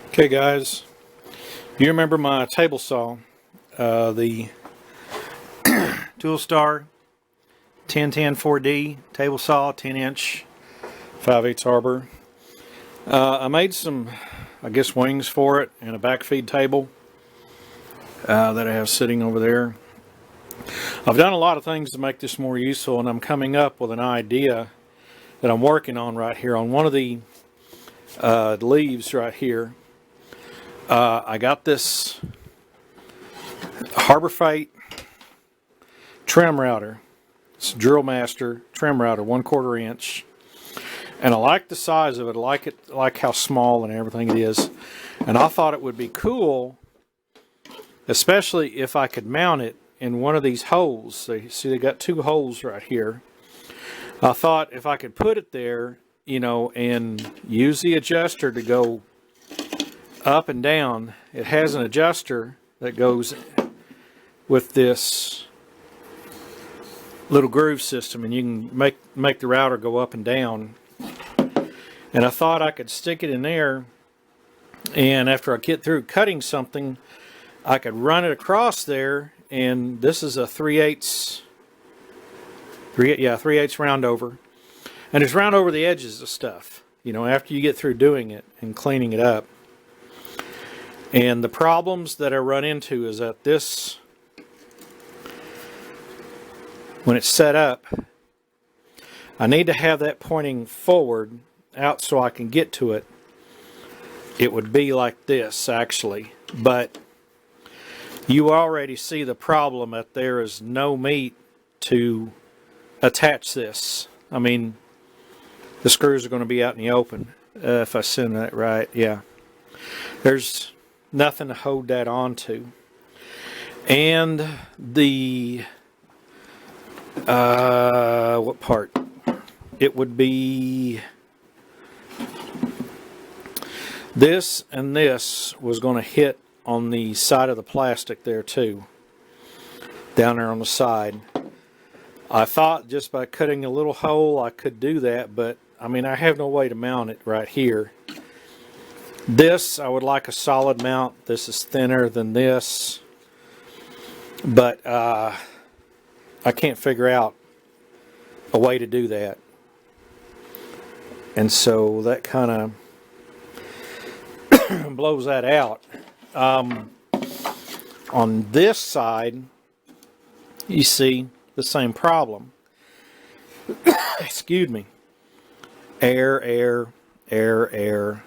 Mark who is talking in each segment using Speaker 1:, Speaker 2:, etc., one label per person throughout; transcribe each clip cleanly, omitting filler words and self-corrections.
Speaker 1: Okay guys, you remember my table saw, the ToolStar 1010 4D table saw, 10 inch, 5/8 arbor. I made some, I guess, wings for it and a back feed table that I have sitting over there. I've done a lot of things to make this more useful, and I'm coming up with an idea that I'm working on right here on one of the leaves right here. I got this Harbor Freight trim router. It's a Drill Master trim router, 1/4 inch, and I like the size of it. I like how small and everything it is. And I thought it would be cool, especially if I could mount it in one of these holes. See, they got two holes right here. I thought if I could put it there, and use the adjuster to go up and down. It has an adjuster that goes with this little groove system, and you can make the router go up and down. And I thought I could stick it in there, and after I get through cutting something, I could run it across there. And this is a 3/8 round over, and it's round over the edges of stuff, after you get through doing it and cleaning it up. And the problems that I run into is that this, when it's set up, I need to have that pointing forward out so I can get to it. It would be like this actually, but you already see the problem that there is no meat to attach this. I mean, the screws are going to be out in the open, if I assume that right. Yeah, there's nothing to hold that on to. And the what part? It would be this, and this was going to hit on the side of the plastic there too, down there on the side. I thought just by cutting a little hole I could do that, but I mean, I have no way to mount it right here. This, I would like a solid mount. This is thinner than this, but I can't figure out a way to do that. And so that kind of blows that out. On this side, you see the same problem. Excuse me. Air, air, air, air.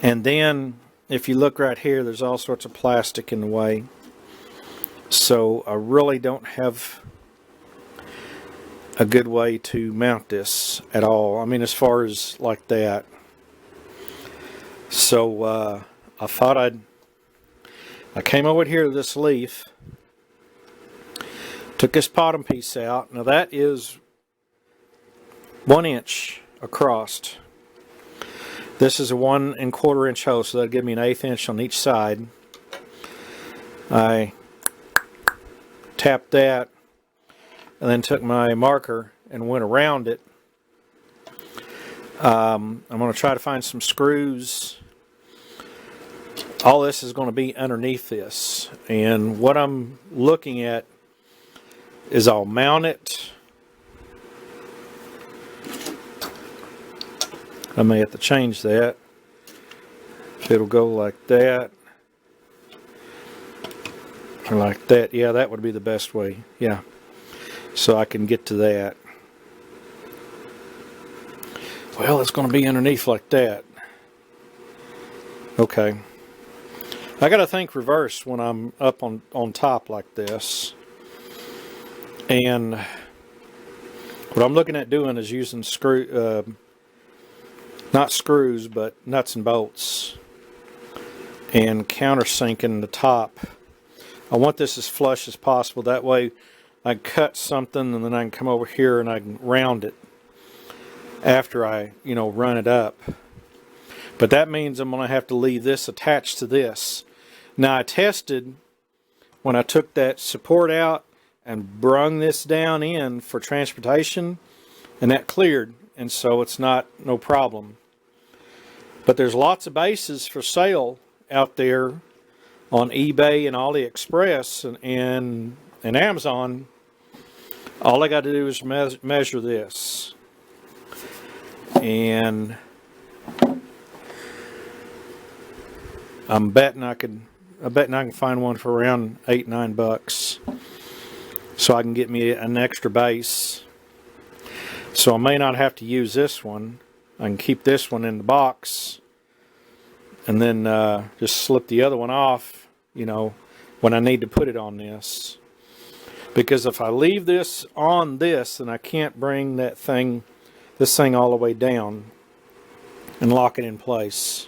Speaker 1: And then, if you look right here, there's all sorts of plastic in the way. So I really don't have a good way to mount this at all. I mean, as far as like that. So I thought I came over here to this leaf, took this bottom piece out. Now that is 1 inch across. This is a 1 1/4 inch hole, so that'll give me an 1/8 inch on each side. I tapped that and then took my marker and went around it. I'm going to try to find some screws. All this is going to be underneath this, and what I'm looking at is I'll mount it. I may have to change that. If it'll go like that or like that, yeah, that would be the best way. Yeah, so I can get to that. Well, it's going to be underneath like that. Okay, I got to think reverse when I'm up on top like this. And what I'm looking at doing is using not screws, but nuts and bolts, and countersinking the top. I want this as flush as possible. That way I can cut something and then I can come over here and I can round it after I, run it up. But that means I'm going to have to leave this attached to this. Now I tested when I took that support out and brung this down in for transportation, and that cleared, and so it's no problem. But there's lots of bases for sale out there on eBay and AliExpress and Amazon. All I got to do is measure this. And I'm betting I can find one for around $8-9, so I can get me an extra base. So I may not have to use this one. I can keep this one in the box, and then just slip the other one off, you know, when I need to put it on this. Because if I leave this on this, then I can't bring this thing all the way down and lock it in place.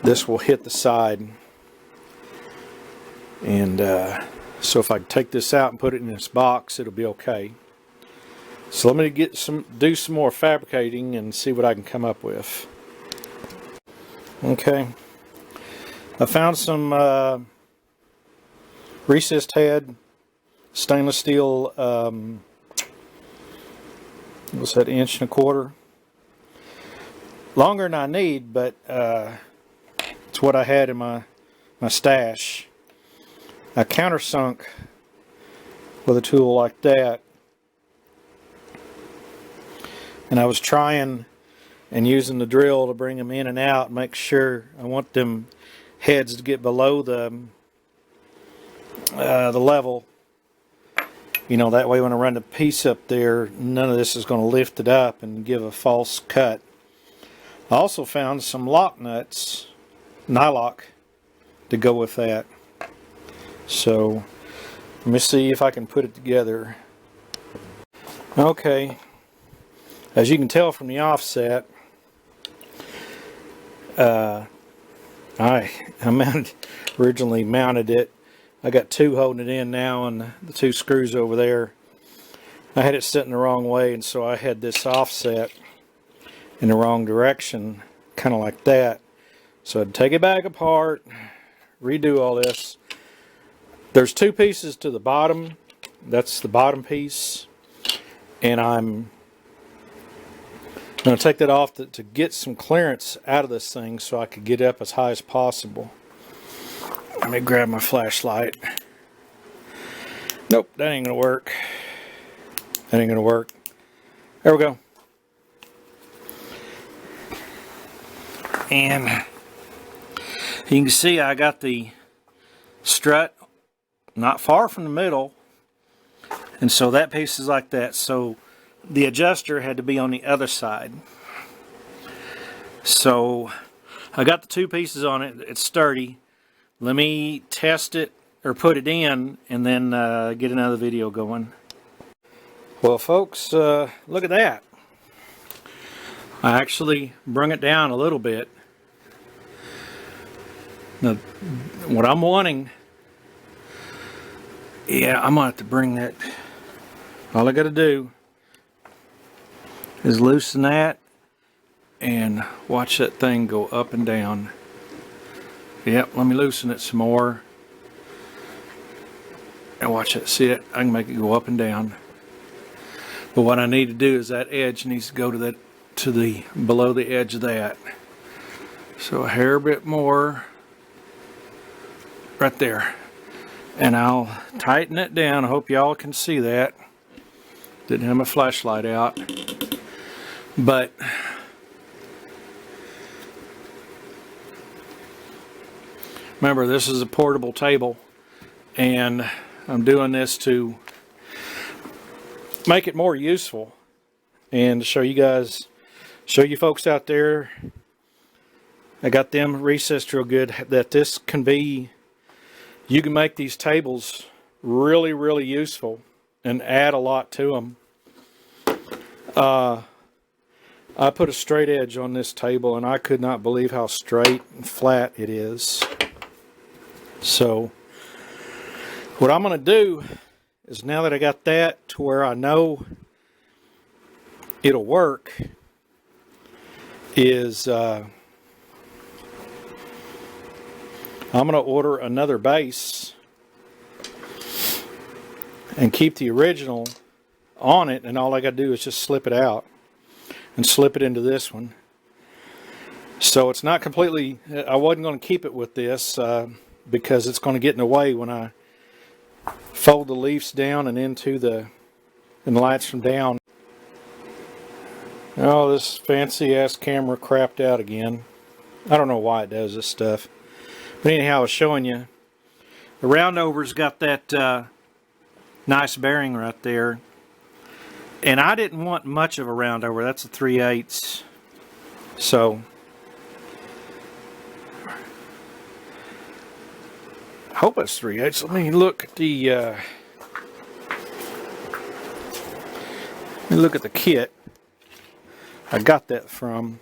Speaker 1: This will hit the side. And so if I take this out and put it in this box, it'll be okay. So let me do some more fabricating and see what I can come up with. Okay. I found some recessed head stainless steel, what's that, 1.25 inches. Longer than I need, but it's what I had in my stash. I countersunk with a tool like that, and I was trying and using the drill to bring them in and out, make sure I want them heads to get below the level. You know, that way when I run the piece up there, none of this is going to lift it up and give a false cut. I also found some lock nuts, nylock, to go with that. So let me see if I can put it together. Okay, as you can tell from the offset, I originally mounted it. I got two holding it in now, and the two screws over there. I had it sitting the wrong way, and so I had this offset in the wrong direction, kind of like that. So I'd take it back apart, redo all this. There's two pieces to the bottom. That's the bottom piece, and I'm going to take that off to get some clearance out of this thing so I could get up as high as possible. Let me grab my flashlight. Nope, that ain't gonna work. That ain't gonna work. There we go. And you can see I got the strut not far from the middle, and so that piece is like that. So the adjuster had to be on the other side. So I got the two pieces on it. It's sturdy. Let me test it or put it in, and then get another video going. Well, folks, look at that. I actually brung it down a little bit. Now, what I'm wanting, yeah, I'm gonna have to bring that. All I gotta do is loosen that and watch that thing go up and down. Yep, let me loosen it some more. And watch it. See it? I can make it go up and down. But what I need to do is that edge needs to go to the below the edge of that. So a hair bit more right there. And I'll tighten it down. I hope y'all can see that. Didn't have my flashlight out. But remember, this is a portable table, and I'm doing this to make it more useful and to show you guys, show you folks out there, I got them recessed real good, that this can be, you can make these tables really, really useful and add a lot to them. I put a straight edge on this table, and I could not believe how straight and flat it is. So what I'm going to do is, now that I got that to where I know it'll work, is I'm going to order another base and keep the original on it, and all I got to do is just slip it out and slip it into this one. So it's not completely, I wasn't going to keep it with this because it's going to get in the way when I fold the leaves down and into the, and latch them down. Oh, this fancy ass camera crapped out again. I don't know why it does this stuff. But anyhow, I was showing you. The roundover's got that nice bearing right there. And I didn't want much of a roundover. That's a 3/8. So I hope it's 3/8. Let me look at the kit. I got that from.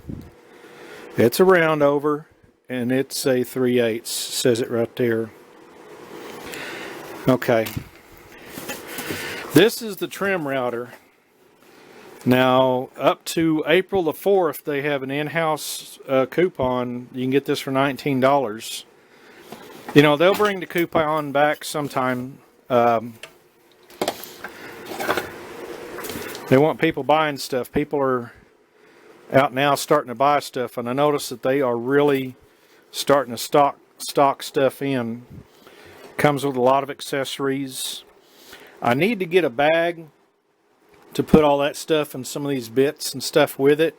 Speaker 1: It's a roundover, and it's a 3/8. Says it right there. Okay. This is the trim router. Now, up to April the 4th, they have an in-house coupon. You can get this for $19. You know, they'll bring the coupon back sometime. They want people buying stuff. People are out now starting to buy stuff, and I notice that they are really starting to stock stuff in. Comes with a lot of accessories. I need to get a bag to put all that stuff and some of these bits and stuff with it,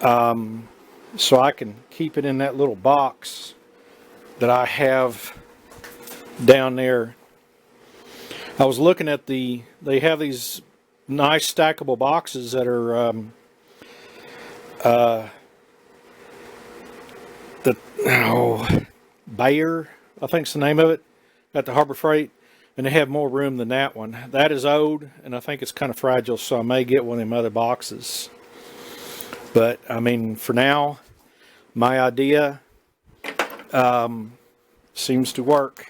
Speaker 1: so I can keep it in that little box that I have down there. I was looking at they have these nice stackable boxes that are Bayer, I think's the name of it, at the Harbor Freight, and they have more room than that one. That is old, and I think it's kind of fragile, so I may get one of them other boxes. But I mean, for now, my idea seems to work.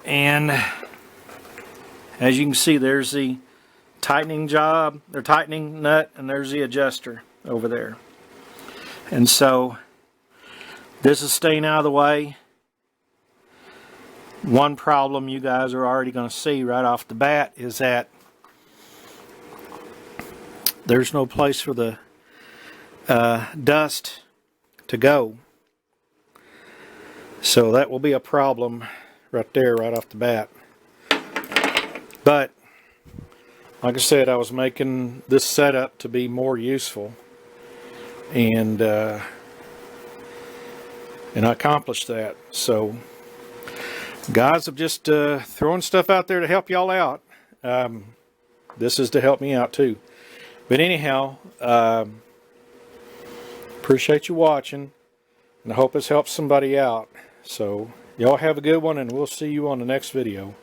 Speaker 1: And as you can see, there's the tightening job, or tightening nut, and there's the adjuster over there. And so this is staying out of the way. One problem you guys are already going to see right off the bat is that there's no place for the dust to go. So that will be a problem right there, right off the bat. But like I said, I was making this setup to be more useful, and I accomplished that. So guys, I'm just throwing stuff out there to help y'all out. This is to help me out too. But anyhow, appreciate you watching, and I hope this helps somebody out. So y'all have a good one, and we'll see you on the next video.